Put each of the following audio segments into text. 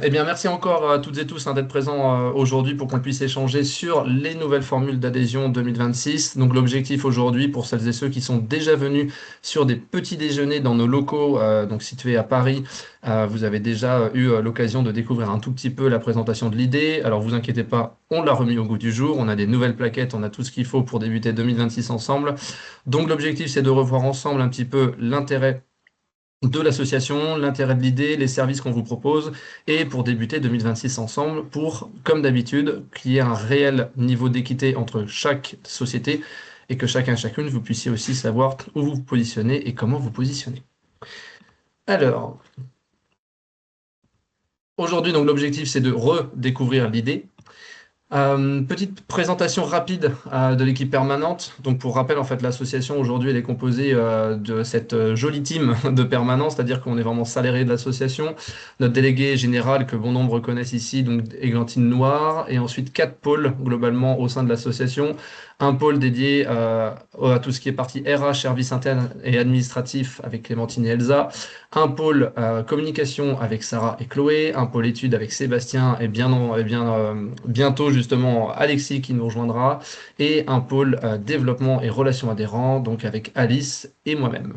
Eh bien, merci encore à toutes et tous d'être présents aujourd'hui pour qu'on puisse échanger sur les nouvelles formules d'adhésion 2026. Donc, l'objectif aujourd'hui, pour celles et ceux qui sont déjà venus sur des petits déjeuners dans nos locaux, donc situés à Paris, vous avez déjà eu l'occasion de découvrir un tout petit peu la présentation de l'idée. Alors, vous inquiétez pas, on l'a remis au goût du jour. On a des nouvelles plaquettes, on a tout ce qu'il faut pour débuter 2026 ensemble. Donc, l'objectif, c'est de revoir ensemble un petit peu l'intérêt de l'association, l'intérêt de l'idée, les services qu'on vous propose, et pour débuter 2026 ensemble, pour, comme d'habitude, qu'il y ait un réel niveau d'équité entre chaque société, et que chacun et chacune, vous puissiez aussi savoir où vous vous positionnez et comment vous positionnez. Alors, aujourd'hui, donc l'objectif, c'est de redécouvrir l'idée. Petite présentation rapide de l'équipe permanente. Donc pour rappel, en fait, l'association aujourd'hui, elle est composée de cette jolie team de permanents, c'est-à-dire qu'on est vraiment salarié de l'association. Notre délégué général, que bon nombre connaissent ici, donc Églantine Noir, et ensuite 4 pôles globalement au sein de l'association. Un pôle dédié à tout ce qui est partie RH, service interne et administratif avec Clémentine et Elsa. Un pôle communication avec Sarah et Chloé. Un pôle études avec Sébastien et bientôt justement Alexis qui nous rejoindra. Et un pôle développement et relations adhérents, donc avec Alice et moi-même.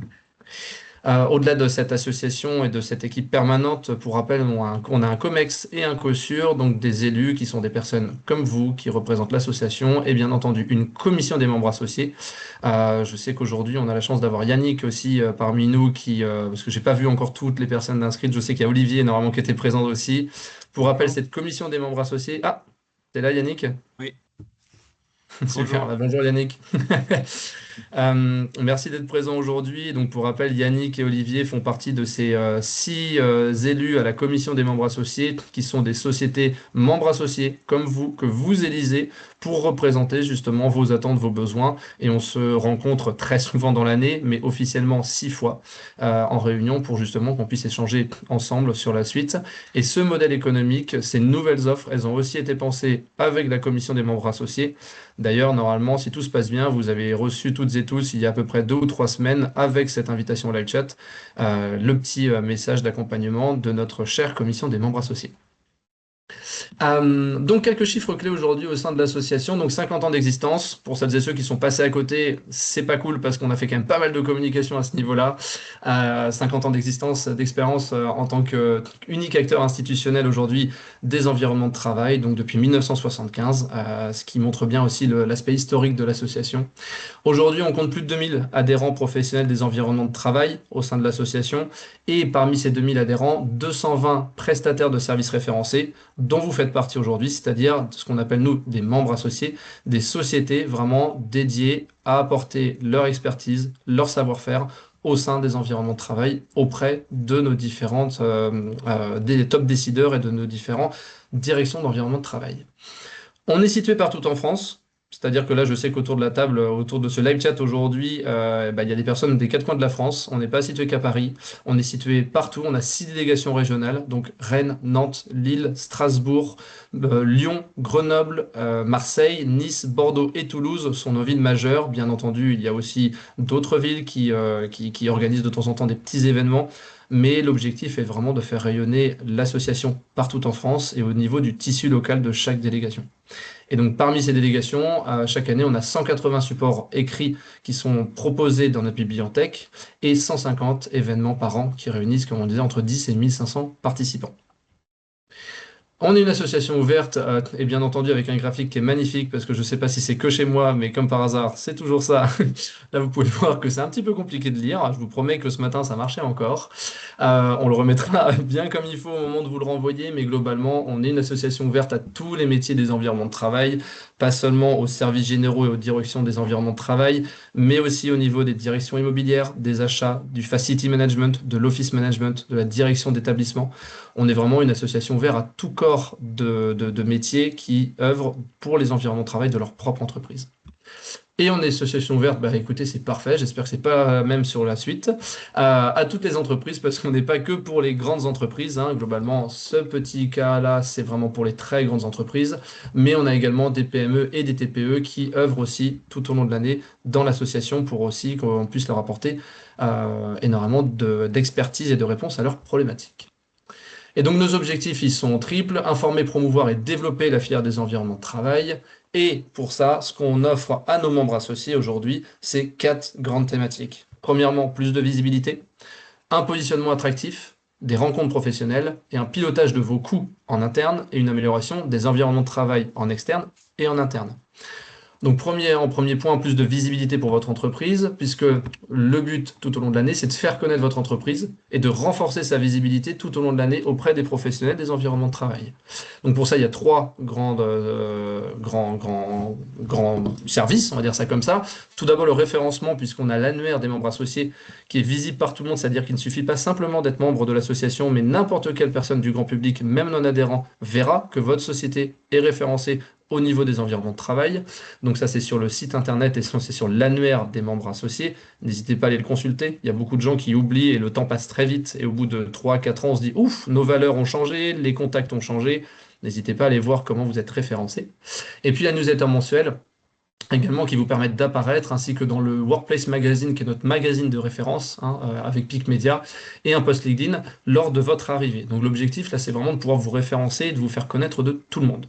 Au-delà de cette association et de cette équipe permanente, pour rappel, on a un COMEX et un COSUR, donc des élus qui sont des personnes comme vous, qui représentent l'association, et bien entendu une commission des membres associés. Je sais qu'aujourd'hui, on a la chance d'avoir Yannick aussi parmi nous, parce que j'ai pas vu encore toutes les personnes inscrites, je sais qu'il y a Olivier normalement qui était présent aussi. Pour rappel, Bonjour. cette commission des membres associés... Ah, t'es là Yannick? Oui, Super, bonjour. bah, bonjour Yannick. Merci d'être présent aujourd'hui. Donc, pour rappel, Yannick et Olivier font partie de ces 6 élus à la commission des membres associés, qui sont des sociétés membres associés comme vous, que vous élisez pour représenter justement vos attentes, vos besoins. Et on se rencontre très souvent dans l'année, mais officiellement 6 fois en réunion pour justement qu'on puisse échanger ensemble sur la suite. Et ce modèle économique, ces nouvelles offres, elles ont aussi été pensées avec la commission des membres associés. D'ailleurs, normalement, si tout se passe bien, vous avez reçu toutes et tous, il y a à peu près 2 ou 3 semaines, avec cette invitation live chat, le petit message d'accompagnement de notre chère commission des membres associés. Donc quelques chiffres clés aujourd'hui au sein de l'association. Donc 50 ans d'existence. Pour celles et ceux qui sont passés à côté, c'est pas cool parce qu'on a fait quand même pas mal de communication à ce niveau-là. 50 ans d'existence, d'expérience en tant qu'unique acteur institutionnel aujourd'hui des environnements de travail, donc depuis 1975, ce qui montre bien aussi l'aspect historique de l'association. Aujourd'hui, on compte plus de 2000 adhérents professionnels des environnements de travail au sein de l'association. Et parmi ces 2000 adhérents, 220 prestataires de services référencés, dont vous faites partie aujourd'hui, c'est-à-dire ce qu'on appelle nous des membres associés, des sociétés vraiment dédiées à apporter leur expertise, leur savoir-faire au sein des environnements de travail auprès de nos des top décideurs et de nos différentes directions d'environnement de travail. On est situé partout en France. C'est-à-dire que là, je sais qu'autour de la table, autour de ce live chat aujourd'hui, il y a des personnes des 4 coins de la France. On n'est pas situé qu'à Paris. On est situé partout. On a 6 délégations régionales, donc Rennes, Nantes, Lille, Strasbourg, Lyon, Grenoble, Marseille, Nice, Bordeaux et Toulouse sont nos villes majeures. Bien entendu, il y a aussi d'autres villes qui organisent de temps en temps des petits événements. Mais l'objectif est vraiment de faire rayonner l'association partout en France et au niveau du tissu local de chaque délégation. Et donc, parmi ces délégations, chaque année, on a 180 supports écrits qui sont proposés dans notre bibliothèque et 150 événements par an qui réunissent, comme on disait, entre 10 et 1500 participants. On est une association ouverte et bien entendu avec un graphique qui est magnifique parce que je ne sais pas si c'est que chez moi, mais comme par hasard, c'est toujours ça. Là, vous pouvez voir que c'est un petit peu compliqué de lire. Je vous promets que ce matin, ça marchait encore. On le remettra bien comme il faut au moment de vous le renvoyer, mais globalement, on est une association ouverte à tous les métiers des environnements de travail, pas seulement aux services généraux et aux directions des environnements de travail, mais aussi au niveau des directions immobilières, des achats, du facility management, de l'office management, de la direction d'établissement. On est vraiment une association ouverte à tout corps de métiers qui œuvrent pour les environnements de travail de leur propre entreprise. Et on est association ouverte, bah écoutez, c'est parfait, j'espère que c'est pas même sur la suite, à toutes les entreprises, parce qu'on n'est pas que pour les grandes entreprises, hein. Globalement, ce petit cas-là, c'est vraiment pour les très grandes entreprises, mais on a également des PME et des TPE qui œuvrent aussi tout au long de l'année dans l'association pour aussi qu'on puisse leur apporter énormément d'expertise et de réponses à leurs problématiques. Et donc nos objectifs, ils sont triples, informer, promouvoir et développer la filière des environnements de travail. Et pour ça, ce qu'on offre à nos membres associés aujourd'hui, c'est 4 grandes thématiques. Premièrement, plus de visibilité, un positionnement attractif, des rencontres professionnelles et un pilotage de vos coûts en interne et une amélioration des environnements de travail en externe et en interne. Donc en premier point, plus de visibilité pour votre entreprise, puisque le but tout au long de l'année, c'est de faire connaître votre entreprise et de renforcer sa visibilité tout au long de l'année auprès des professionnels des environnements de travail. Donc pour ça, il y a 3 grands services, on va dire ça comme ça. Tout d'abord le référencement, puisqu'on a l'annuaire des membres associés qui est visible par tout le monde, c'est-à-dire qu'il ne suffit pas simplement d'être membre de l'association, mais n'importe quelle personne du grand public, même non adhérent, verra que votre société est référencée au niveau des environnements de travail. Donc ça, c'est sur le site internet et c'est sur l'annuaire des membres associés. N'hésitez pas à aller le consulter. Il y a beaucoup de gens qui oublient et le temps passe très vite. Et au bout de 3 4 ans, on se dit, ouf, nos valeurs ont changé, les contacts ont changé. N'hésitez pas à aller voir comment vous êtes référencé. Et puis la newsletter mensuelle, également qui vous permettent d'apparaître, ainsi que dans le Workplace Magazine, qui est notre magazine de référence, avec Peak Media, et un post LinkedIn lors de votre arrivée. Donc l'objectif, là, c'est vraiment de pouvoir vous référencer et de vous faire connaître de tout le monde.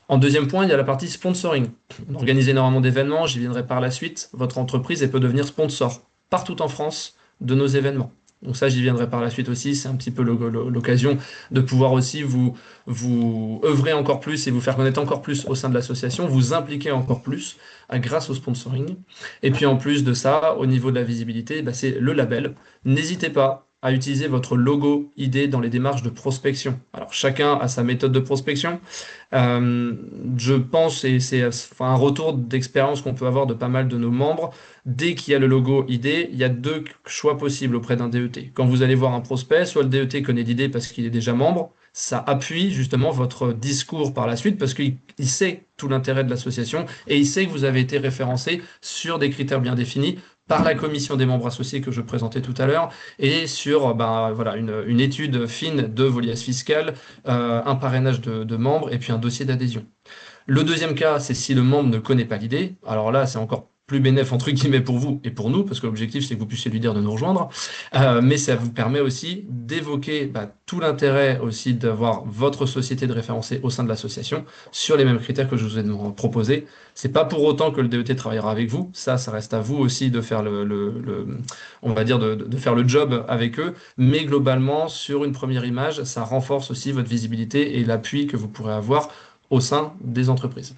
En deuxième point, il y a la partie sponsoring. On organise énormément d'événements, j'y viendrai par la suite. Votre entreprise, elle peut devenir sponsor partout en France de nos événements. Donc ça, j'y viendrai par la suite aussi. C'est un petit peu l'occasion de pouvoir aussi vous œuvrer encore plus et vous faire connaître encore plus au sein de l'association, vous impliquer encore plus grâce au sponsoring. Et puis en plus de ça, au niveau de la visibilité, bah, c'est le label. N'hésitez pas à utiliser votre logo ID dans les démarches de prospection. Alors chacun a sa méthode de prospection. Euh, je pense, et c'est enfin, un retour d'expérience qu'on peut avoir de pas mal de nos membres, dès qu'il y a le logo ID, il y a 2 choix possibles auprès d'un DET. Quand vous allez voir un prospect, soit le DET connaît l'idée parce qu'il est déjà membre, ça appuie justement votre discours par la suite parce qu'il sait tout l'intérêt de l'association et il sait que vous avez été référencé sur des critères bien définis par la commission des membres associés que je présentais tout à l'heure et sur voilà, une étude fine de vos liasses fiscales, un parrainage de membres et puis un dossier d'adhésion. Le deuxième cas, c'est si le membre ne connaît pas l'idée. Alors là, c'est encore plus bénéf entre guillemets pour vous et pour nous, parce que l'objectif, c'est que vous puissiez lui dire de nous rejoindre. Mais ça vous permet aussi d'évoquer tout l'intérêt aussi d'avoir votre société de référencé au sein de l'association sur les mêmes critères que je vous ai proposés. C'est pas pour autant que le DET travaillera avec vous. Ça reste à vous aussi de faire on va dire de faire le job avec eux. Mais globalement, sur une première image, ça renforce aussi votre visibilité et l'appui que vous pourrez avoir au sein des entreprises.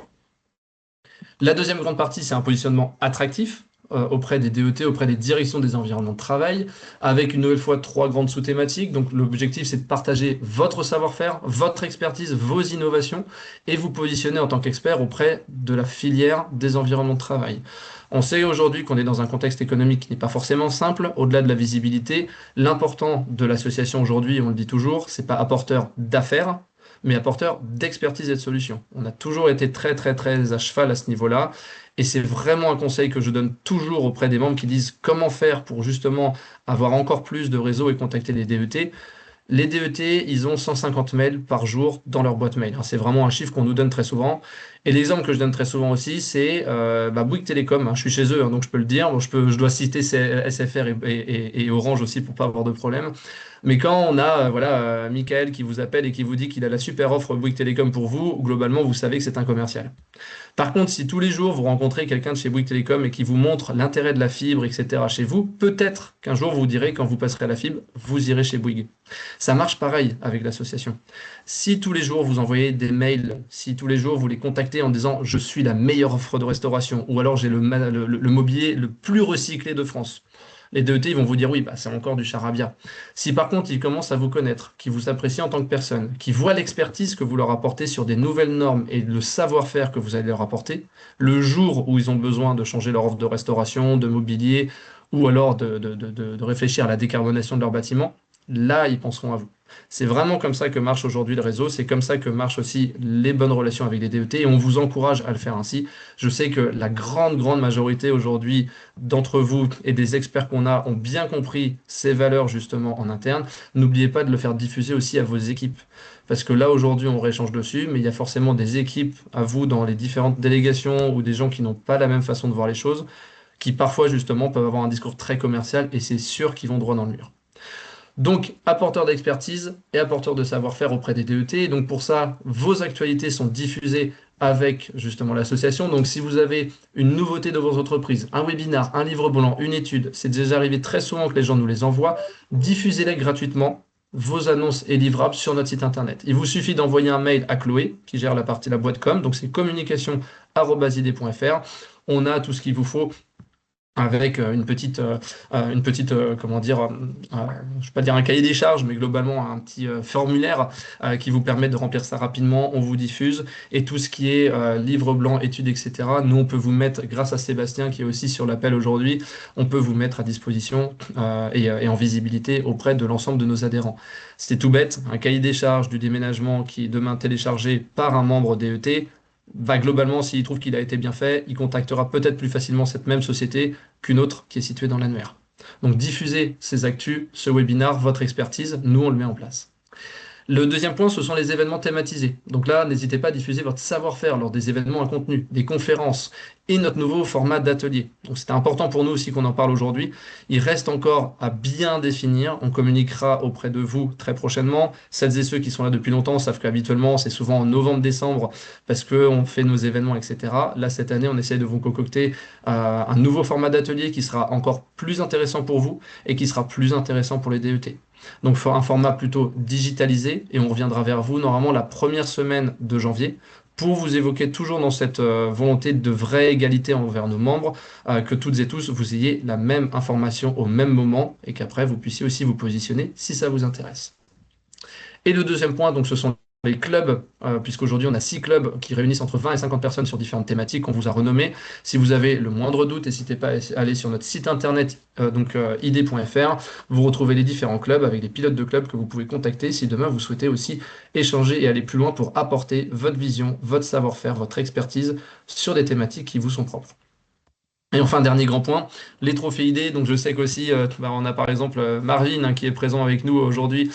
La deuxième grande partie, c'est un positionnement attractif auprès des DET, auprès des directions des environnements de travail, avec une nouvelle fois 3 grandes sous-thématiques. Donc l'objectif, c'est de partager votre savoir-faire, votre expertise, vos innovations, et vous positionner en tant qu'expert auprès de la filière des environnements de travail. On sait aujourd'hui qu'on est dans un contexte économique qui n'est pas forcément simple. Au-delà de la visibilité, l'important de l'association aujourd'hui, on le dit toujours, c'est pas apporteur d'affaires, mais apporteur d'expertise et de solutions. On a toujours été très très très à cheval à ce niveau-là, et c'est vraiment un conseil que je donne toujours auprès des membres qui disent comment faire pour justement avoir encore plus de réseau et contacter les DET. Les DET, ils ont 150 mails par jour dans leur boîte mail. C'est vraiment un chiffre qu'on nous donne très souvent. Et l'exemple que je donne très souvent aussi, c'est Bouygues Télécom. Je suis chez eux, donc je peux le dire. Bon, je dois citer SFR et Orange aussi pour pas avoir de problème. Mais quand on a Michael qui vous appelle et qui vous dit qu'il a la super offre Bouygues Télécom pour vous, globalement, vous savez que c'est un commercial. Par contre, si tous les jours vous rencontrez quelqu'un de chez Bouygues Télécom et qui vous montre l'intérêt de la fibre, etc. chez vous, peut-être qu'un jour vous direz, quand vous passerez à la fibre, vous irez chez Bouygues. Ça marche pareil avec l'association. Si tous les jours vous envoyez des mails, si tous les jours vous les contactez en disant je suis la meilleure offre de restauration, ou alors j'ai le mobilier le plus recyclé de France, les DET ils vont vous dire oui, c'est encore du charabia. Si par contre ils commencent à vous connaître, qui vous apprécient en tant que personne, qui voient l'expertise que vous leur apportez sur des nouvelles normes et le savoir-faire que vous allez leur apporter, le jour où ils ont besoin de changer leur offre de restauration, de mobilier, ou alors de réfléchir à la décarbonation de leur bâtiment, là ils penseront à vous. C'est vraiment comme ça que marche aujourd'hui le réseau, c'est comme ça que marchent aussi les bonnes relations avec les DET et on vous encourage à le faire ainsi. Je sais que la grande majorité aujourd'hui d'entre vous et des experts qu'on a ont bien compris ces valeurs justement en interne. N'oubliez pas de le faire diffuser aussi à vos équipes. Parce que là aujourd'hui on rééchange dessus, mais il y a forcément des équipes à vous dans les différentes délégations ou des gens qui n'ont pas la même façon de voir les choses, qui parfois justement peuvent avoir un discours très commercial et c'est sûr qu'ils vont droit dans le mur. Donc, apporteur d'expertise et apporteur de savoir-faire auprès des DET. Et donc, pour ça, vos actualités sont diffusées avec justement l'association. Donc, si vous avez une nouveauté de votre entreprise, un webinar, un livre blanc, une étude, c'est déjà arrivé très souvent que les gens nous les envoient, diffusez-les gratuitement, vos annonces et livrables sur notre site internet. Il vous suffit d'envoyer un mail à Chloé, qui gère la boîte com, donc c'est communication@id.fr. On a tout ce qu'il vous faut avec comment dire, je ne vais pas dire un cahier des charges, mais globalement un petit formulaire qui vous permet de remplir ça rapidement. On vous diffuse et tout ce qui est livre blanc, études, etc. Nous, on peut vous mettre, grâce à Sébastien qui est aussi sur l'appel aujourd'hui, on peut vous mettre à disposition et en visibilité auprès de l'ensemble de nos adhérents. C'est tout bête, un cahier des charges du déménagement qui est demain téléchargé par un membre DET. Va globalement, s'il trouve qu'il a été bien fait, il contactera peut-être plus facilement cette même société qu'une autre qui est située dans l'annuaire. Donc diffusez ces actus, ce webinar, votre expertise, nous on le met en place. Le deuxième point, ce sont les événements thématisés. Donc là, n'hésitez pas à diffuser votre savoir-faire lors des événements à contenu, des conférences et notre nouveau format d'atelier. Donc c'était important pour nous aussi qu'on en parle aujourd'hui. Il reste encore à bien définir. On communiquera auprès de vous très prochainement. Celles et ceux qui sont là depuis longtemps savent qu'habituellement, c'est souvent en novembre-décembre parce qu'on fait nos événements, etc. Là, cette année, on essaie de vous concocter un nouveau format d'atelier qui sera encore plus intéressant pour vous et qui sera plus intéressant pour les DET. Donc un format plutôt digitalisé et on reviendra vers vous normalement la première semaine de janvier pour vous évoquer toujours dans cette volonté de vraie égalité envers nos membres, que toutes et tous vous ayez la même information au même moment et qu'après vous puissiez aussi vous positionner si ça vous intéresse. Et le deuxième point, donc, ce sont les clubs, puisqu'aujourd'hui on a 6 clubs qui réunissent entre 20 et 50 personnes sur différentes thématiques qu'on vous a renommées. Si vous avez le moindre doute, n'hésitez pas à aller sur notre site internet, id.fr. Vous retrouvez les différents clubs avec les pilotes de clubs que vous pouvez contacter si demain vous souhaitez aussi échanger et aller plus loin pour apporter votre vision, votre savoir-faire, votre expertise sur des thématiques qui vous sont propres. Et enfin, dernier grand point, les trophées ID. Donc, je sais qu'aussi, on a par exemple Marvin hein, qui est présent avec nous aujourd'hui,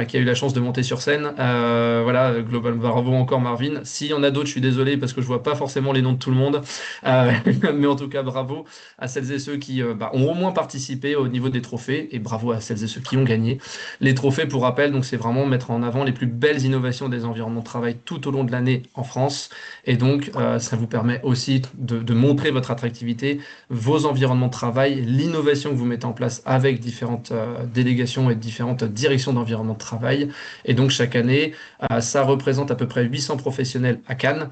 qui a eu la chance de monter sur scène. Voilà, global, bravo encore Marvin. S'il y en a d'autres, je suis désolé parce que je vois pas forcément les noms de tout le monde. Mais en tout cas, bravo à celles et ceux qui ont au moins participé au niveau des trophées et bravo à celles et ceux qui ont gagné. Les trophées, pour rappel, donc c'est vraiment mettre en avant les plus belles innovations des environnements de travail tout au long de l'année en France. Et donc, ça vous permet aussi de montrer votre attractivité, vos environnements de travail, l'innovation que vous mettez en place avec différentes délégations et différentes directions d'environnement de travail. Et donc chaque année, ça représente à peu près 800 professionnels à Cannes.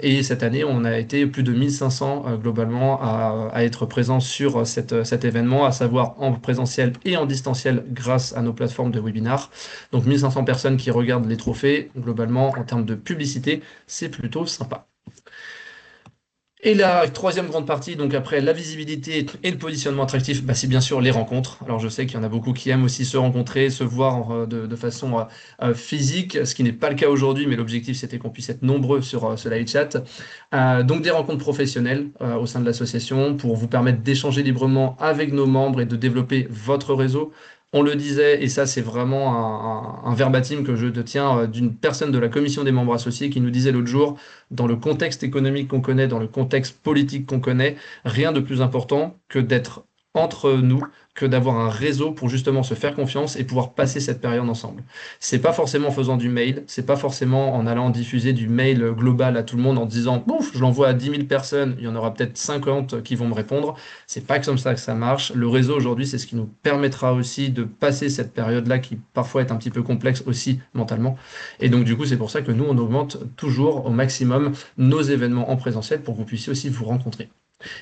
Et cette année, on a été plus de 1500 globalement à être présents sur cet événement, à savoir en présentiel et en distanciel grâce à nos plateformes de webinars. Donc 1500 personnes qui regardent les trophées. Globalement, en termes de publicité, c'est plutôt sympa. Et la troisième grande partie, donc après la visibilité et le positionnement attractif, c'est bien sûr les rencontres. Alors je sais qu'il y en a beaucoup qui aiment aussi se rencontrer, se voir de façon physique, ce qui n'est pas le cas aujourd'hui, mais l'objectif c'était qu'on puisse être nombreux sur ce live chat. Donc des rencontres professionnelles au sein de l'association pour vous permettre d'échanger librement avec nos membres et de développer votre réseau. On le disait, et ça c'est vraiment un verbatim que je tiens d'une personne de la commission des membres associés qui nous disait l'autre jour, dans le contexte économique qu'on connaît, dans le contexte politique qu'on connaît, rien de plus important que d'être entre nous, que d'avoir un réseau pour justement se faire confiance et pouvoir passer cette période ensemble. C'est pas forcément en faisant du mail, c'est pas forcément en allant diffuser du mail global à tout le monde en disant bouf, je l'envoie à 10 000 personnes, il y en aura peut-être 50 qui vont me répondre. C'est pas comme ça que ça marche. Le réseau aujourd'hui, c'est ce qui nous permettra aussi de passer cette période-là qui parfois est un petit peu complexe aussi mentalement. Et donc du coup, c'est pour ça que nous, on augmente toujours au maximum nos événements en présentiel pour que vous puissiez aussi vous rencontrer.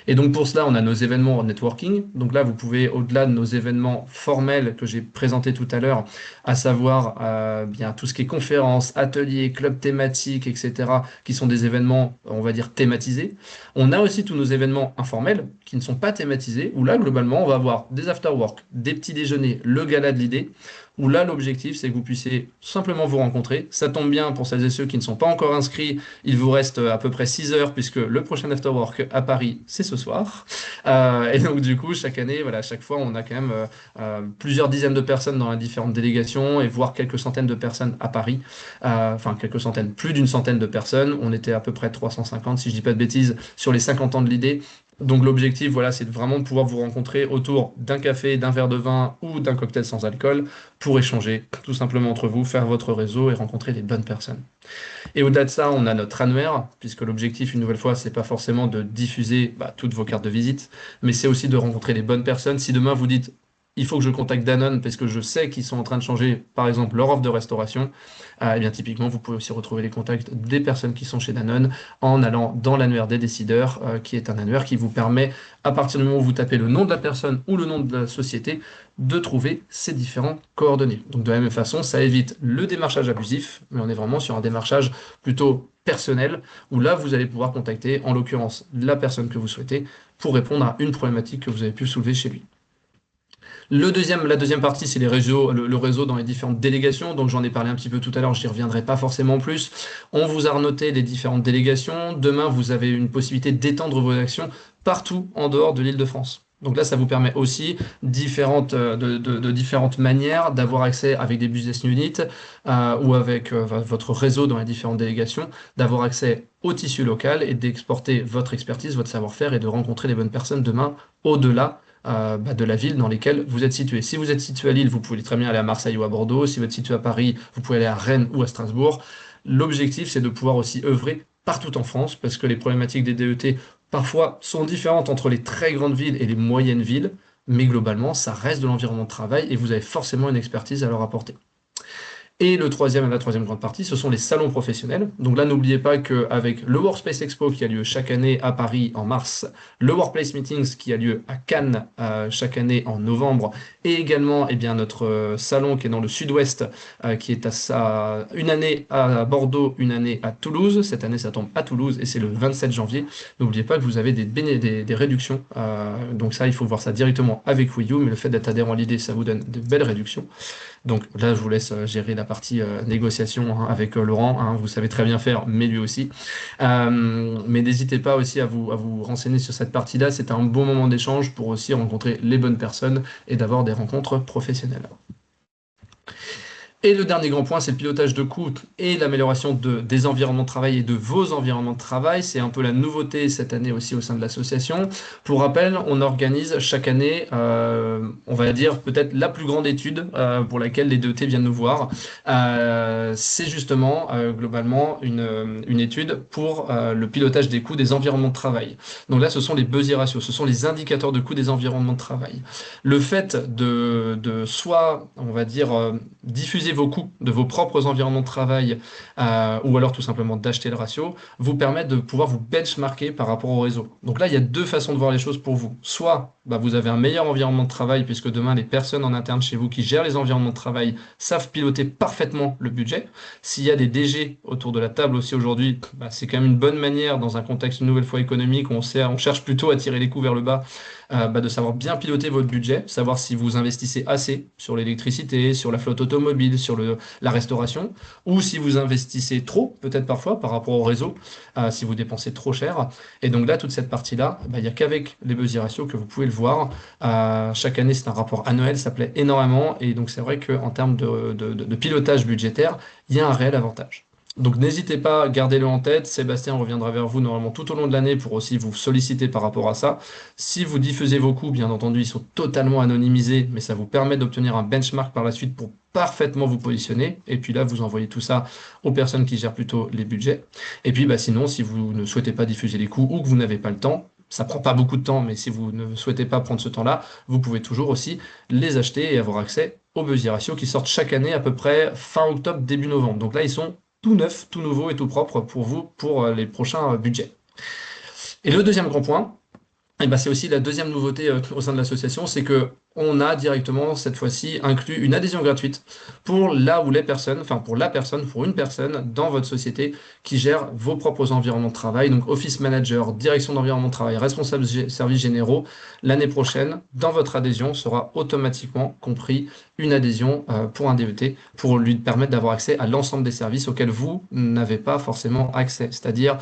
Et donc pour cela, on a nos événements en networking. Donc là, vous pouvez, au-delà de nos événements formels que j'ai présentés tout à l'heure, à savoir bien tout ce qui est conférences, ateliers, clubs thématiques, etc., qui sont des événements, on va dire, thématisés. On a aussi tous nos événements informels qui ne sont pas thématisés, où là, globalement, on va avoir des after-work, des petits déjeuners, le gala de l'idée, où là, l'objectif, c'est que vous puissiez simplement vous rencontrer. Ça tombe bien pour celles et ceux qui ne sont pas encore inscrits. Il vous reste à peu près 6 heures, puisque le prochain Afterwork à Paris, c'est ce soir. Et donc, du coup, chaque année, voilà, chaque fois, on a quand même plusieurs dizaines de personnes dans les différentes délégations, et voire quelques centaines de personnes à Paris. Enfin, quelques centaines, plus d'une centaine de personnes. On était à peu près 350, si je dis pas de bêtises, sur les 50 ans de l'idée. Donc l'objectif, voilà, c'est de vraiment pouvoir vous rencontrer autour d'un café, d'un verre de vin ou d'un cocktail sans alcool pour échanger tout simplement entre vous, faire votre réseau et rencontrer les bonnes personnes. Et au-delà de ça, on a notre annuaire, puisque l'objectif, une nouvelle fois, c'est pas forcément de diffuser toutes vos cartes de visite, mais c'est aussi de rencontrer les bonnes personnes. Si demain vous dites, il faut que je contacte Danone parce que je sais qu'ils sont en train de changer, par exemple, leur offre de restauration, eh bien typiquement, vous pouvez aussi retrouver les contacts des personnes qui sont chez Danone en allant dans l'annuaire des décideurs, qui est un annuaire qui vous permet, à partir du moment où vous tapez le nom de la personne ou le nom de la société, de trouver ces différentes coordonnées. Donc de la même façon, ça évite le démarchage abusif, mais on est vraiment sur un démarchage plutôt personnel, où là, vous allez pouvoir contacter, en l'occurrence, la personne que vous souhaitez, pour répondre à une problématique que vous avez pu soulever chez lui. La deuxième partie, c'est les réseaux, le réseau dans les différentes délégations. Donc j'en ai parlé un petit peu tout à l'heure, je n'y reviendrai pas forcément plus. On vous a renoté les différentes délégations. Demain, vous avez une possibilité d'étendre vos actions partout en dehors de l'Île-de-France. Donc là, ça vous permet aussi de différentes manières d'avoir accès avec des business units ou avec votre réseau dans les différentes délégations, d'avoir accès au tissu local et d'exporter votre expertise, votre savoir-faire et de rencontrer les bonnes personnes demain au-delà de la ville dans lesquelles vous êtes situé. Si vous êtes situé à Lille, vous pouvez très bien aller à Marseille ou à Bordeaux. Si vous êtes situé à Paris, vous pouvez aller à Rennes ou à Strasbourg. L'objectif, c'est de pouvoir aussi œuvrer partout en France parce que les problématiques des DET parfois sont différentes entre les très grandes villes et les moyennes villes, mais globalement, ça reste de l'environnement de travail et vous avez forcément une expertise à leur apporter. Et la troisième grande partie, ce sont les salons professionnels. Donc là, n'oubliez pas qu'avec le Workspace Expo qui a lieu chaque année à Paris en mars, le Workplace Meetings qui a lieu à Cannes chaque année en novembre, et également notre salon qui est dans le sud-ouest, qui est une année à Bordeaux, une année à Toulouse. Cette année, ça tombe à Toulouse et c'est le 27 janvier. N'oubliez pas que vous avez des réductions. Donc ça, il faut voir ça directement avec Wii U, mais le fait d'être adhérent à l'idée, ça vous donne de belles réductions. Donc là, je vous laisse gérer la partie négociation avec Laurent. Vous savez très bien faire, mais lui aussi. Mais n'hésitez pas aussi à vous renseigner sur cette partie-là. C'est un bon moment d'échange pour aussi rencontrer les bonnes personnes et d'avoir des rencontres professionnelles. Et le dernier grand point, c'est le pilotage de coûts et l'amélioration des environnements de travail et de vos environnements de travail. C'est un peu la nouveauté cette année aussi au sein de l'association. Pour rappel, on organise chaque année, on va dire peut-être la plus grande étude pour laquelle les DET viennent nous voir. C'est justement globalement une étude pour le pilotage des coûts des environnements de travail. Donc là, ce sont les Busy Ratios, ce sont les indicateurs de coûts des environnements de travail. Le fait de soit, on va dire, diffuser vos coûts de vos propres environnements de travail ou alors tout simplement d'acheter le ratio, vous permet de pouvoir vous benchmarker par rapport au réseau. Donc là, il y a deux façons de voir les choses pour vous. Soit vous avez un meilleur environnement de travail puisque demain, les personnes en interne chez vous qui gèrent les environnements de travail savent piloter parfaitement le budget. S'il y a des DG autour de la table aussi aujourd'hui, c'est quand même une bonne manière dans un contexte une nouvelle fois économique où on cherche plutôt à tirer les coûts vers le bas, de savoir bien piloter votre budget, savoir si vous investissez assez sur l'électricité, sur la flotte automobile, sur la restauration, ou si vous investissez trop, peut-être parfois, par rapport au réseau, si vous dépensez trop cher. Et donc là, toute cette partie-là, il n'y a qu'avec les Busy Ratios que vous pouvez le voir. Chaque année, c'est un rapport annuel, ça plaît énormément. Et donc c'est vrai qu'en termes de pilotage budgétaire, il y a un réel avantage. Donc n'hésitez pas, gardez-le en tête. Sébastien reviendra vers vous normalement tout au long de l'année pour aussi vous solliciter par rapport à ça. Si vous diffusez vos coûts, bien entendu, ils sont totalement anonymisés, mais ça vous permet d'obtenir un benchmark par la suite pour parfaitement vous positionner. Et puis là, vous envoyez tout ça aux personnes qui gèrent plutôt les budgets. Et puis sinon, si vous ne souhaitez pas diffuser les coûts ou que vous n'avez pas le temps, ça prend pas beaucoup de temps, mais si vous ne souhaitez pas prendre ce temps-là, vous pouvez toujours aussi les acheter et avoir accès aux Busy Ratios qui sortent chaque année à peu près fin octobre, début novembre. Donc là, ils sont tout neufs, tout nouveaux et tout propres pour vous pour les prochains budgets. Et le deuxième grand point, c'est aussi la deuxième nouveauté au sein de l'association, c'est que on a directement cette fois-ci inclus une adhésion gratuite pour pour une personne dans votre société qui gère vos propres environnements de travail, donc office manager, direction d'environnement de travail, responsable services généraux. L'année prochaine, dans votre adhésion, sera automatiquement compris une adhésion pour un DET pour lui permettre d'avoir accès à l'ensemble des services auxquels vous n'avez pas forcément accès, c'est-à-dire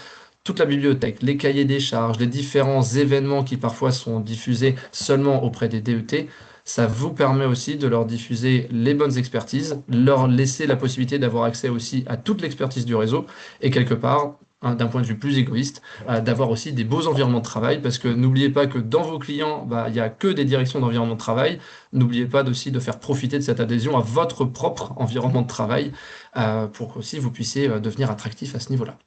toute la bibliothèque, les cahiers des charges, les différents événements qui parfois sont diffusés seulement auprès des DET, ça vous permet aussi de leur diffuser les bonnes expertises, leur laisser la possibilité d'avoir accès aussi à toute l'expertise du réseau et quelque part hein, d'un point de vue plus égoïste, d'avoir aussi des beaux environnements de travail, parce que n'oubliez pas que dans vos clients, il n'y a que des directions d'environnement de travail. N'oubliez pas aussi de faire profiter de cette adhésion à votre propre environnement de travail, pour qu'aussi vous puissiez devenir attractif à ce niveau-là.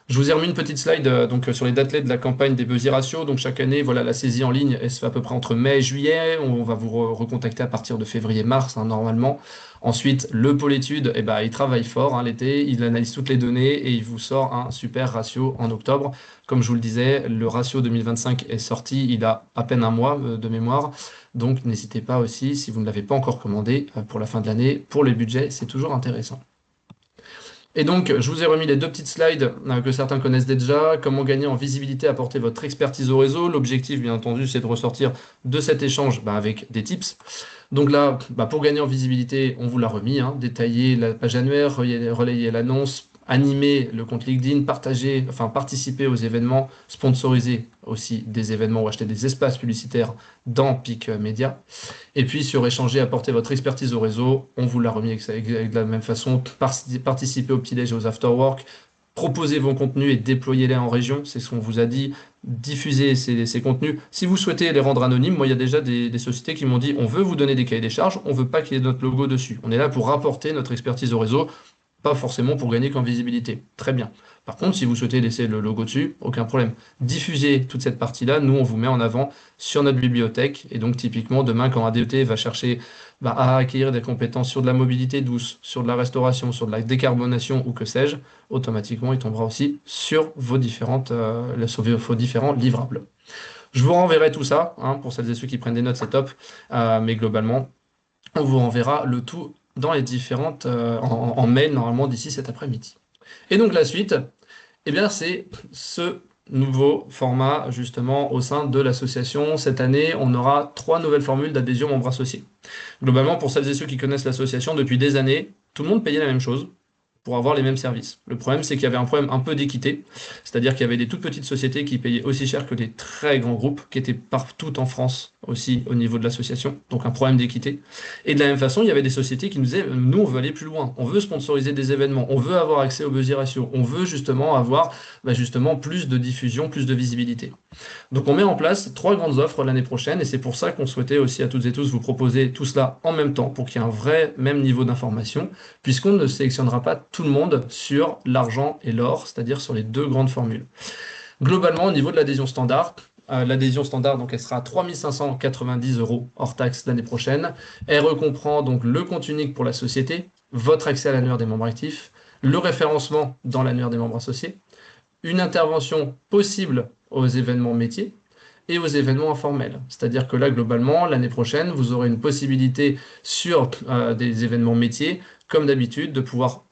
Je vous ai remis une petite slide sur les dates de la campagne des Buzzy Ratio. Donc chaque année, voilà, la saisie en ligne, elle se fait à peu près entre mai et juillet. On va vous recontacter à partir de février-mars, hein, normalement. Ensuite, le pôle études, il travaille fort, hein, l'été, il analyse toutes les données et il vous sort un super ratio en octobre. Comme je vous le disais, le ratio 2025 est sorti, il a à peine un mois de mémoire. Donc n'hésitez pas aussi, si vous ne l'avez pas encore commandé pour la fin de l'année, pour les budgets, c'est toujours intéressant. Et donc, je vous ai remis les deux petites slides que certains connaissent déjà. Comment gagner en visibilité, apporter votre expertise au réseau. L'objectif, bien entendu, c'est de ressortir de cet échange avec des tips. Donc là, pour gagner en visibilité, on vous l'a remis, hein, détailler la page annuaire, relayer l'annonce, animer le compte LinkedIn, participer aux événements, sponsoriser aussi des événements ou acheter des espaces publicitaires dans Peak Media. Et puis sur échanger, apporter votre expertise au réseau, on vous l'a remis avec de la même façon, participer au petit-déj et aux after-work, proposer vos contenus et déployer-les en région, c'est ce qu'on vous a dit, diffuser ces contenus. Si vous souhaitez les rendre anonymes, moi il y a déjà des sociétés qui m'ont dit on veut vous donner des cahiers des charges, on veut pas qu'il y ait notre logo dessus. On est là pour rapporter notre expertise au réseau, pas forcément pour gagner qu'en visibilité. Très bien. Par contre, si vous souhaitez laisser le logo dessus, aucun problème. Diffusez toute cette partie-là, nous on vous met en avant sur notre bibliothèque. Et donc typiquement, demain, quand un DET va chercher à acquérir des compétences sur de la mobilité douce, sur de la restauration, sur de la décarbonation ou que sais-je, automatiquement il tombera aussi sur vos différents livrables. Je vous renverrai tout ça, hein, pour celles et ceux qui prennent des notes, c'est top. Mais globalement, on vous renverra le tout dans les différentes en mail normalement d'ici cet après-midi. Et donc la suite, c'est ce nouveau format justement au sein de l'association. Cette année, on aura 3 nouvelles formules d'adhésion membres associés. Globalement, pour celles et ceux qui connaissent l'association depuis des années, tout le monde payait la même chose pour avoir les mêmes services. Le problème, c'est qu'il y avait un problème un peu d'équité, c'est-à-dire qu'il y avait des toutes petites sociétés qui payaient aussi cher que les très grands groupes, qui étaient partout en France aussi au niveau de l'association, donc un problème d'équité. Et de la même façon, il y avait des sociétés qui nous disaient, nous, on veut aller plus loin, on veut sponsoriser des événements, on veut avoir accès aux Buzzy Ratio, on veut justement avoir plus de diffusion, plus de visibilité. Donc on met en place 3 grandes offres l'année prochaine, et c'est pour ça qu'on souhaitait aussi à toutes et tous vous proposer tout cela en même temps, pour qu'il y ait un vrai même niveau d'information, puisqu'on ne sélectionnera pas tout le monde sur l'argent et l'or, c'est-à-dire sur les 2 grandes formules. Globalement, au niveau de l'adhésion standard, donc elle sera à 3 590 € hors taxe l'année prochaine. Elle recomprend donc le compte unique pour la société, votre accès à l'annuaire des membres actifs, le référencement dans l'annuaire des membres associés, une intervention possible aux événements métiers et aux événements informels. C'est-à-dire que là, globalement, l'année prochaine, vous aurez une possibilité sur des événements métiers, comme d'habitude, de pouvoir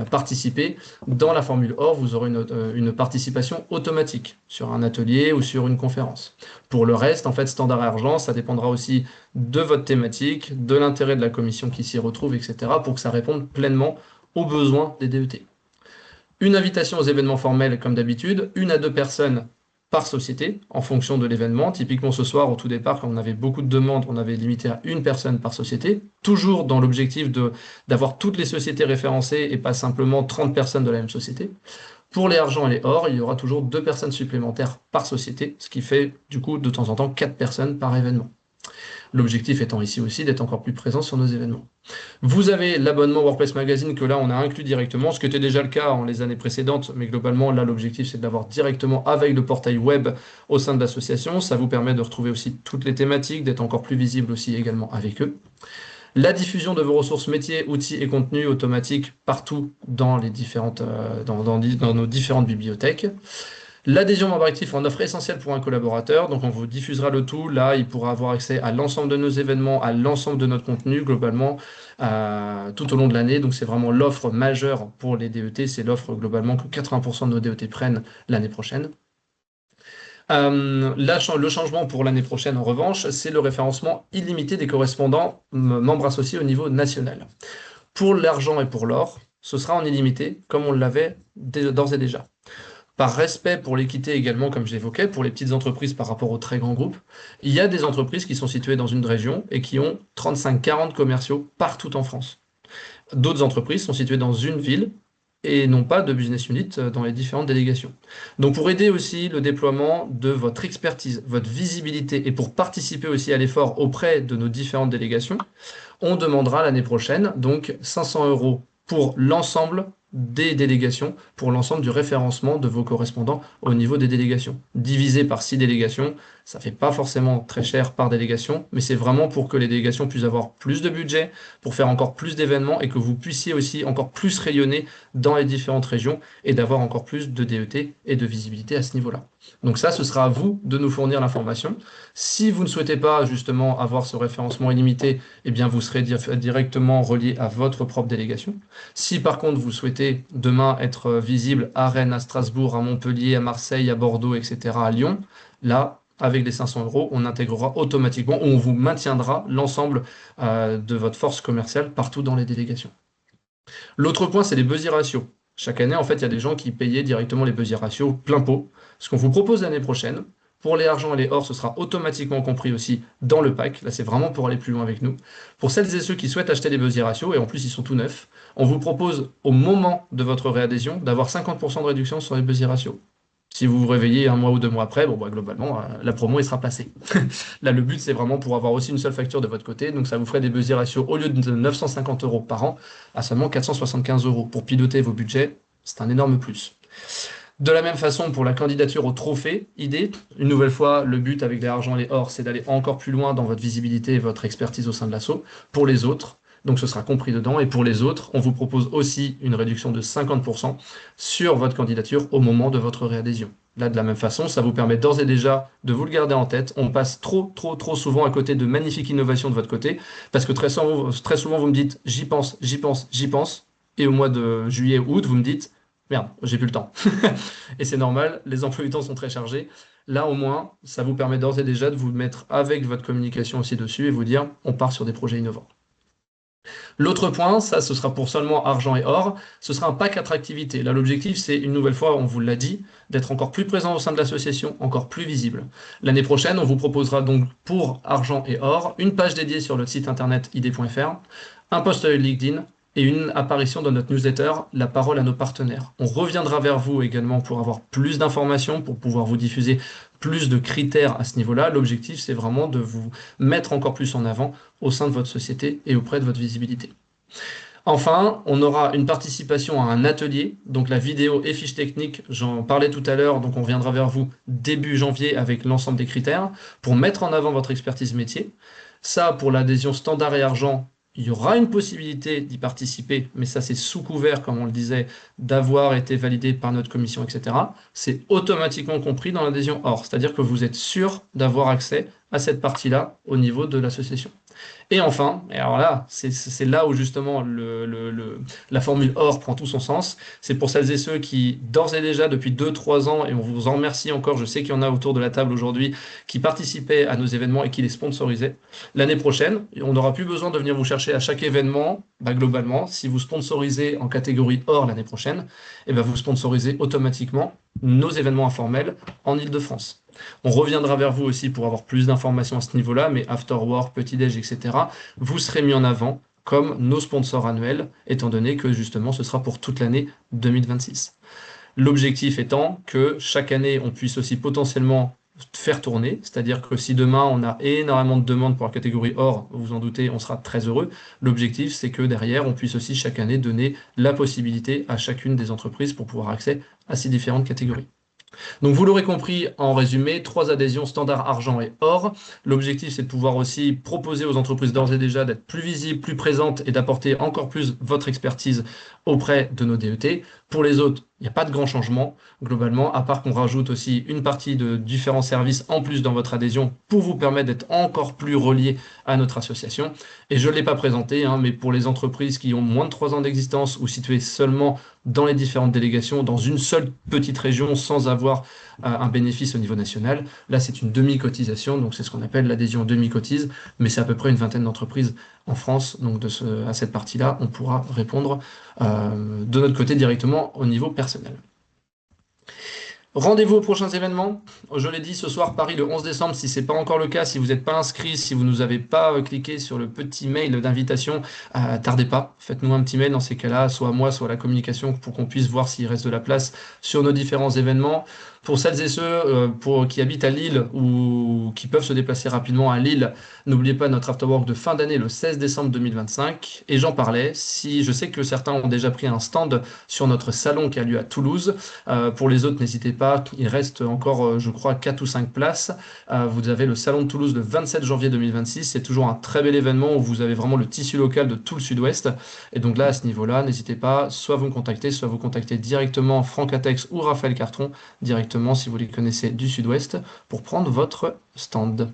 participer. Dans la formule OR, vous aurez une participation automatique sur un atelier ou sur une conférence. Pour le reste, en fait, standard et argent, ça dépendra aussi de votre thématique, de l'intérêt de la commission qui s'y retrouve, etc., pour que ça réponde pleinement aux besoins des DET. Une invitation aux événements formels comme d'habitude, 1 à 2 personnes par société en fonction de l'événement. Typiquement ce soir, au tout départ, quand on avait beaucoup de demandes, on avait limité à 1 personne par société, toujours dans l'objectif d'avoir toutes les sociétés référencées et pas simplement 30 personnes de la même société. Pour les argents et les or, il y aura toujours 2 personnes supplémentaires par société, ce qui fait du coup de temps en temps 4 personnes par événement. L'objectif étant ici aussi d'être encore plus présent sur nos événements. Vous avez l'abonnement Workplace Magazine que là on a inclus directement, ce qui était déjà le cas en les années précédentes, mais globalement là l'objectif c'est de l'avoir directement avec le portail web au sein de l'association. Ça vous permet de retrouver aussi toutes les thématiques, d'être encore plus visible aussi également avec eux. La diffusion de vos ressources métiers, outils et contenus automatiques partout dans les dans nos différentes bibliothèques. L'adhésion membre actif en offre essentielle pour un collaborateur, donc on vous diffusera le tout, là il pourra avoir accès à l'ensemble de nos événements, à l'ensemble de notre contenu globalement tout au long de l'année, donc c'est vraiment l'offre majeure pour les DET, c'est l'offre globalement que 80% de nos DET prennent l'année prochaine. Le changement pour l'année prochaine en revanche, c'est le référencement illimité des correspondants membres associés au niveau national. Pour l'argent et pour l'or, ce sera en illimité comme on l'avait d'ores et déjà. Par respect pour l'équité également, comme j'évoquais, pour les petites entreprises par rapport aux très grands groupes, il y a des entreprises qui sont situées dans une région et qui ont 35-40 commerciaux partout en France. D'autres entreprises sont situées dans une ville et non pas de business unit dans les différentes délégations. Donc pour aider aussi le déploiement de votre expertise, votre visibilité et pour participer aussi à l'effort auprès de nos différentes délégations, on demandera l'année prochaine donc 500 € pour l'ensemble des délégations, pour l'ensemble du référencement de vos correspondants au niveau des délégations. Divisé par 6 délégations, ça fait pas forcément très cher par délégation, mais c'est vraiment pour que les délégations puissent avoir plus de budget, pour faire encore plus d'événements et que vous puissiez aussi encore plus rayonner dans les différentes régions et d'avoir encore plus de DET et de visibilité à ce niveau-là. Donc ça, ce sera à vous de nous fournir l'information. Si vous ne souhaitez pas justement avoir ce référencement illimité, eh bien vous serez directement relié à votre propre délégation. Si par contre vous souhaitez demain être visible à Rennes, à Strasbourg, à Montpellier, à Marseille, à Bordeaux, etc., à Lyon, là, avec les 500 €, on intégrera automatiquement, on vous maintiendra l'ensemble de votre force commerciale partout dans les délégations. L'autre point, c'est les budget ratios. Chaque année, en fait, il y a des gens qui payaient directement les budget ratios plein pot. Ce qu'on vous propose l'année prochaine, pour les argents et les or, ce sera automatiquement compris aussi dans le pack. Là, c'est vraiment pour aller plus loin avec nous. Pour celles et ceux qui souhaitent acheter des budget ratios, et en plus, ils sont tout neufs, on vous propose au moment de votre réadhésion d'avoir 50% de réduction sur les budget ratios. Si vous vous réveillez un mois ou 2 mois après, bon, bah, globalement, la promo, elle sera passée. Là, le but, c'est vraiment pour avoir aussi une seule facture de votre côté. Donc, ça vous ferait des budget ratios au lieu de 950 € par an à seulement 475 €. Pour piloter vos budgets, c'est un énorme plus. De la même façon, pour la candidature au trophée idée, une nouvelle fois, le but avec les argents et les or, c'est d'aller encore plus loin dans votre visibilité et votre expertise au sein de l'asso. Pour les autres, donc ce sera compris dedans. Et pour les autres, on vous propose aussi une réduction de 50% sur votre candidature au moment de votre réadhésion. Là, de la même façon, ça vous permet d'ores et déjà de vous le garder en tête. On passe trop souvent à côté de magnifiques innovations de votre côté, parce que très souvent, vous me dites « j'y pense, j'y pense, j'y pense », et au mois de juillet ou août, vous me dites « merde, j'ai plus le temps ». Et c'est normal, les emplois du temps sont très chargés. Là, au moins, ça vous permet d'ores et déjà de vous mettre avec votre communication aussi dessus et vous dire « on part sur des projets innovants ». L'autre point, ça ce sera pour seulement argent et or, ce sera un pack attractivité. Là l'objectif c'est une nouvelle fois, on vous l'a dit, d'être encore plus présent au sein de l'association, encore plus visible. L'année prochaine, on vous proposera donc pour argent et or une page dédiée sur le site internet id.fr, un post LinkedIn et une apparition dans notre newsletter La parole à nos partenaires. On reviendra vers vous également pour avoir plus d'informations, pour pouvoir vous diffuser plus de critères à ce niveau-là. L'objectif, c'est vraiment de vous mettre encore plus en avant au sein de votre société et auprès de votre visibilité. Enfin, on aura une participation à un atelier, donc la vidéo et fiche technique, j'en parlais tout à l'heure, donc on viendra vers vous début janvier avec l'ensemble des critères pour mettre en avant votre expertise métier. Ça, pour l'adhésion standard et argent, il y aura une possibilité d'y participer, mais ça c'est sous couvert, comme on le disait, d'avoir été validé par notre commission, etc. C'est automatiquement compris dans l'adhésion or, c'est-à-dire que vous êtes sûr d'avoir accès à cette partie-là au niveau de l'association. Et enfin, et alors là, c'est là où justement la formule or prend tout son sens, c'est pour celles et ceux qui, d'ores et déjà, depuis 2-3 ans, et on vous en remercie encore, je sais qu'il y en a autour de la table aujourd'hui, qui participaient à nos événements et qui les sponsorisaient. L'année prochaine, on n'aura plus besoin de venir vous chercher à chaque événement, bah, globalement, si vous sponsorisez en catégorie or l'année prochaine, et bah, vous sponsorisez automatiquement nos événements informels en Île-de-France. On reviendra vers vous aussi pour avoir plus d'informations à ce niveau-là, mais after work, petit-déj, etc., vous serez mis en avant comme nos sponsors annuels, étant donné que justement ce sera pour toute l'année 2026. L'objectif étant que chaque année, on puisse aussi potentiellement faire tourner, c'est-à-dire que si demain on a énormément de demandes pour la catégorie or, vous vous en doutez, on sera très heureux. L'objectif, c'est que derrière, on puisse aussi chaque année donner la possibilité à chacune des entreprises pour pouvoir accéder à ces différentes catégories. Donc vous l'aurez compris, en résumé, 3 adhésions standard argent et or. L'objectif, c'est de pouvoir aussi proposer aux entreprises d'ores et déjà d'être plus visibles, plus présentes et d'apporter encore plus votre expertise auprès de nos DET. Pour les autres, il n'y a pas de grand changement, globalement, à part qu'on rajoute aussi une partie de différents services en plus dans votre adhésion pour vous permettre d'être encore plus relié à notre association. Et je ne l'ai pas présenté, hein, mais pour les entreprises qui ont moins de 3 ans d'existence ou situées seulement dans les différentes délégations, dans une seule petite région, sans avoir un bénéfice au niveau national, là c'est une demi-cotisation, donc c'est ce qu'on appelle l'adhésion demi-cotise, mais c'est à peu près une vingtaine d'entreprises en France, donc à cette partie-là, on pourra répondre de notre côté directement au niveau personnel. Rendez-vous aux prochains événements. Je l'ai dit ce soir, Paris le 11 décembre. Si ce n'est pas encore le cas, si vous n'êtes pas inscrit, si vous ne nous avez pas cliqué sur le petit mail d'invitation, tardez pas. Faites-nous un petit mail dans ces cas-là, soit à moi, soit à la communication, pour qu'on puisse voir s'il reste de la place sur nos différents événements. Pour celles et ceux qui habitent à Lille ou qui peuvent se déplacer rapidement à Lille, n'oubliez pas notre afterwork de fin d'année le 16 décembre 2025. Et j'en parlais, si je sais que certains ont déjà pris un stand sur notre salon qui a lieu à Toulouse. Pour les autres, n'hésitez pas, il reste encore, je crois, 4 ou 5 places. Vous avez le Salon de Toulouse le 27 janvier 2026. C'est toujours un très bel événement où vous avez vraiment le tissu local de tout le sud-ouest. Et donc là, à ce niveau-là, n'hésitez pas, soit vous me contactez, soit vous contactez directement Franck Atex ou Raphaël Cartron, directement si vous les connaissez du sud-ouest, pour prendre votre stand.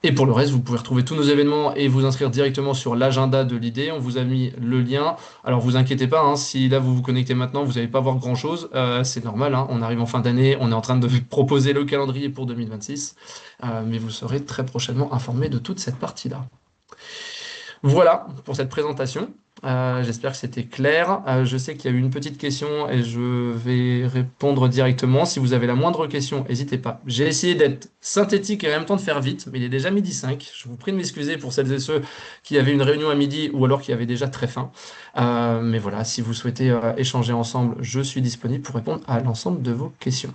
Et pour le reste, vous pouvez retrouver tous nos événements et vous inscrire directement sur l'agenda de l'idée. On vous a mis le lien. Alors vous inquiétez pas, hein, si là vous vous connectez maintenant, vous n'allez pas voir grand-chose. C'est normal, hein, on arrive en fin d'année, on est en train de proposer le calendrier pour 2026. Mais vous serez très prochainement informé de toute cette partie-là. Voilà pour cette présentation. J'espère que c'était clair. Je sais qu'il y a eu une petite question et je vais répondre directement. Si vous avez la moindre question, n'hésitez pas. J'ai essayé d'être synthétique et en même temps de faire vite, mais il est déjà midi 5. Je vous prie de m'excuser pour celles et ceux qui avaient une réunion à midi ou alors qui avaient déjà très faim. Mais voilà, si vous souhaitez échanger ensemble, je suis disponible pour répondre à l'ensemble de vos questions.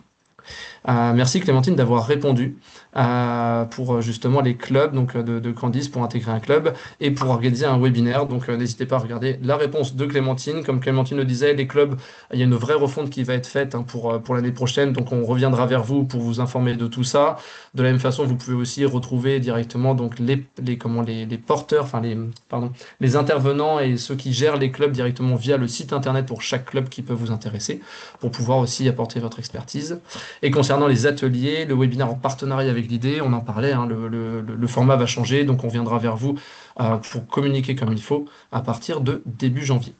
Merci Clémentine d'avoir répondu pour justement les clubs donc de Candice pour intégrer un club et pour organiser un webinaire. Donc n'hésitez pas à regarder la réponse de Clémentine. Comme Clémentine le disait, les clubs, il y a une vraie refonte qui va être faite hein, pour l'année prochaine. Donc on reviendra vers vous pour vous informer de tout ça. De la même façon, vous pouvez aussi retrouver directement donc les porteurs, enfin les intervenants et ceux qui gèrent les clubs directement via le site internet pour chaque club qui peut vous intéresser pour pouvoir aussi apporter votre expertise. Et concernant les ateliers, le webinaire en partenariat avec l'idée, on en parlait, hein, le format va changer, donc on viendra vers vous pour communiquer comme il faut à partir de début janvier.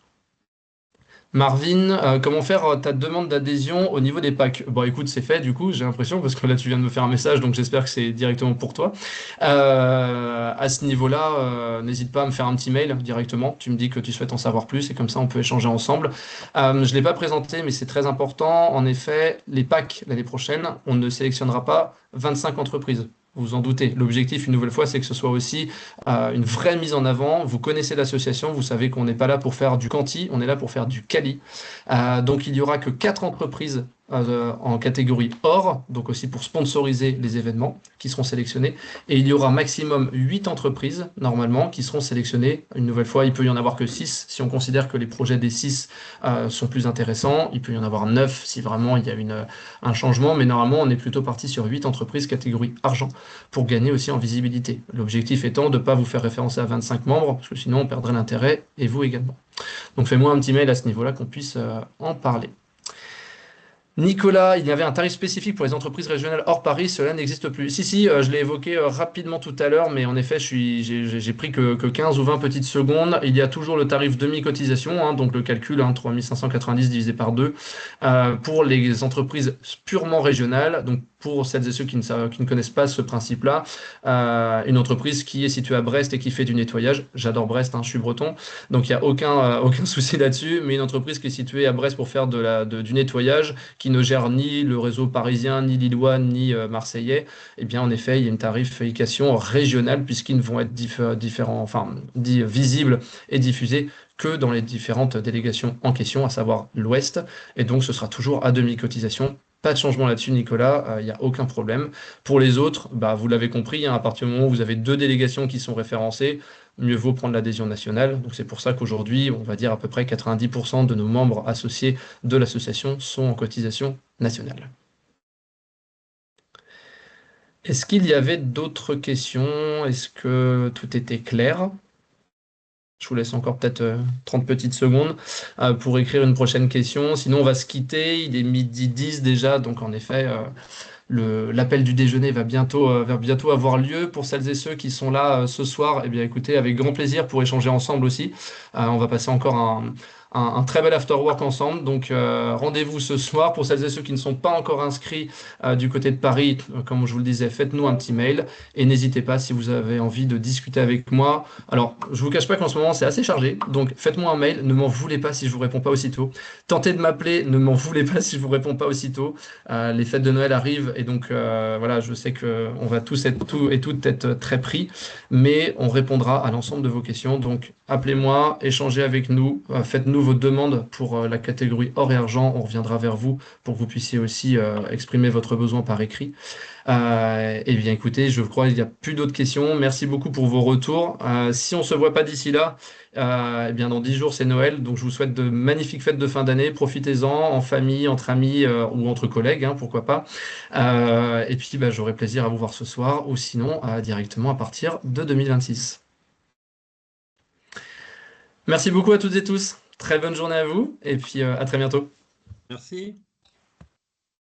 Marvin, comment faire ta demande d'adhésion au niveau des packs? Bon, écoute, c'est fait du coup, j'ai l'impression, parce que là, tu viens de me faire un message, donc j'espère que c'est directement pour toi. À ce niveau-là, n'hésite pas à me faire un petit mail directement. Tu me dis que tu souhaites en savoir plus et comme ça, on peut échanger ensemble. Je ne l'ai pas présenté, mais c'est très important. En effet, les packs l'année prochaine, on ne sélectionnera pas 25 entreprises. Vous vous en doutez. L'objectif, une nouvelle fois, c'est que ce soit aussi une vraie mise en avant. Vous connaissez l'association, vous savez qu'on n'est pas là pour faire du quanti, on est là pour faire du quali. Donc il n'y aura que 4 entreprises en catégorie or, donc aussi pour sponsoriser les événements qui seront sélectionnés. Et il y aura maximum 8 entreprises, normalement, qui seront sélectionnées. Une nouvelle fois, il peut y en avoir que 6 si on considère que les projets des 6 sont plus intéressants. Il peut y en avoir 9 si vraiment il y a un changement. Mais normalement, on est plutôt parti sur 8 entreprises catégorie argent pour gagner aussi en visibilité. L'objectif étant de ne pas vous faire référencer à 25 membres, parce que sinon on perdrait l'intérêt, et vous également. Donc fais-moi un petit mail à ce niveau-là qu'on puisse en parler. Nicolas, il y avait un tarif spécifique pour les entreprises régionales hors Paris, cela n'existe plus. Si, je l'ai évoqué rapidement tout à l'heure, mais en effet, j'ai pris que 15 ou 20 petites secondes. Il y a toujours le tarif demi-cotisation, hein, donc le calcul, 3590 divisé par 2, pour les entreprises purement régionales. Donc pour celles et ceux qui ne connaissent pas ce principe-là, une entreprise qui est située à Brest et qui fait du nettoyage, j'adore Brest, hein, je suis breton, donc il n'y a aucun souci là-dessus, mais une entreprise qui est située à Brest pour faire du nettoyage, qui ne gère ni le réseau parisien, ni lillois, ni marseillais, eh bien en effet, il y a une tarification régionale puisqu'ils ne vont être visibles et diffusés que dans les différentes délégations en question, à savoir l'Ouest. Et donc ce sera toujours à demi-cotisation. Pas de changement là-dessus, Nicolas, il n'y a aucun problème. Pour les autres, vous l'avez compris, hein, à partir du moment où vous avez 2 délégations qui sont référencées, mieux vaut prendre l'adhésion nationale. Donc c'est pour ça qu'aujourd'hui, on va dire à peu près 90% de nos membres associés de l'association sont en cotisation nationale. Est-ce qu'il y avait d'autres questions? Est-ce que tout était clair? Je vous laisse encore peut-être 30 petites secondes pour écrire une prochaine question. Sinon, on va se quitter. Il est midi 10 déjà, donc en effet, l'appel du déjeuner va bientôt avoir lieu. Pour celles et ceux qui sont là ce soir, eh bien écoutez, avec grand plaisir pour échanger ensemble aussi. On va passer encore un très bel after work ensemble. Donc rendez-vous ce soir. Pour celles et ceux qui ne sont pas encore inscrits du côté de Paris, comme je vous le disais, faites-nous un petit mail et n'hésitez pas si vous avez envie de discuter avec moi. Alors, je vous cache pas qu'en ce moment c'est assez chargé, donc faites-moi un mail, ne m'en voulez pas si je vous réponds pas aussitôt. Tentez de m'appeler, ne m'en voulez pas si je vous réponds pas aussitôt. Les fêtes de Noël arrivent et donc voilà, je sais que on va tous être tout et toutes être très pris, mais on répondra à l'ensemble de vos questions. Donc appelez-moi, échangez avec nous, faites-nous vos demandes pour la catégorie or et argent. On reviendra vers vous pour que vous puissiez aussi exprimer votre besoin par écrit. Eh bien, écoutez, je crois qu'il n'y a plus d'autres questions. Merci beaucoup pour vos retours. Si on ne se voit pas d'ici là, eh bien, dans 10 jours, c'est Noël. Donc, je vous souhaite de magnifiques fêtes de fin d'année. Profitez-en en famille, entre amis ou entre collègues, hein, pourquoi pas. Et puis, bah, j'aurai plaisir à vous voir ce soir ou sinon directement à partir de 2026. Merci beaucoup à toutes et tous. Très bonne journée à vous et puis à très bientôt. Merci.